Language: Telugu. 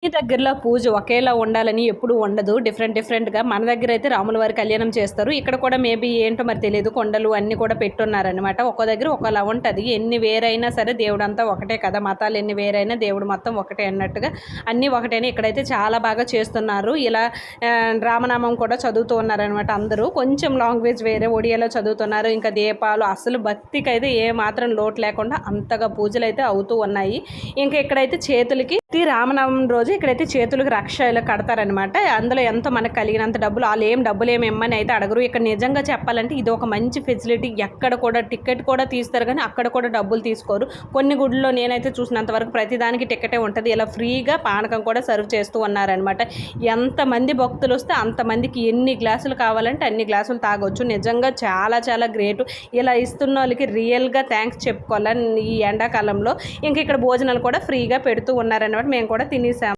ఈ దగ్గరలో పూజ ఒకేలా ఉండాలని ఎప్పుడు ఉండదు. డిఫరెంట్‌గా మన దగ్గరైతే రాముల వారి కళ్యాణం చేస్తారు. ఇక్కడ కూడా మేబీ ఏంటో మరి తెలీదు. కొండలు అన్నీ కూడా పెట్టున్నారనమాట. ఒక్కో దగ్గర ఒక్కోలా ఉంటది. ఎన్ని వేరైనా సరే దేవుడంతా ఒకటే కదా! మతాలు ఎన్ని వేరైనా దేవుడు మొత్తం ఒకటే అన్నట్టుగా అన్నీ ఒకటేనే. ఇక్కడైతే చాలా బాగా చేస్తున్నారు. ఇలా రామనామం కూడా చదువుతూ ఉన్నారనమాట అందరూ. కొంచెం లాంగ్వేజ్ వేరే ఒడియాలో చదువుతున్నారు. ఇంకా దీపాలు అసలు భక్తికైతే ఏమాత్రం లోటు లేకుండా అంతగా పూజలైతే అవుతూ ఉన్నాయి. ఇంకా ఇక్కడైతే చేతులకి రామనవమి రోజు ఇక్కడైతే చేతులకు రక్ష ఇలా కడతారనమాట. అందులో ఎంతో మనకు కలిగినంత డబ్బులు వాళ్ళు డబ్బులు ఇమ్మని అయితే అడగరు. ఇక్కడ నిజంగా చెప్పాలంటే ఇది ఒక మంచి ఫెసిలిటీ. ఎక్కడ కూడా టికెట్ కూడా తీస్తారు కానీ అక్కడ కూడా డబ్బులు తీసుకోరు. కొన్ని గుడిలో నేనైతే చూసినంత వరకు ప్రతిదానికి టికెటే ఉంటుంది. ఇలా ఫ్రీగా పానకం కూడా సర్వ్ చేస్తూ ఉన్నారనమాట. ఎంతమంది భక్తులు వస్తే అంతమందికి ఎన్ని గ్లాసులు కావాలంటే అన్ని గ్లాసులు తాగొచ్చు. నిజంగా చాలా చాలా గ్రేటు. ఇలా ఇస్తున్న వాళ్ళకి రియల్గా థ్యాంక్స్ చెప్పుకోవాలని ఈ ఎండాకాలంలో. ఇంక ఇక్కడ భోజనాలు కూడా ఫ్రీగా పెడుతూ ఉన్నారనమాట. మేము కూడా తినేసాం.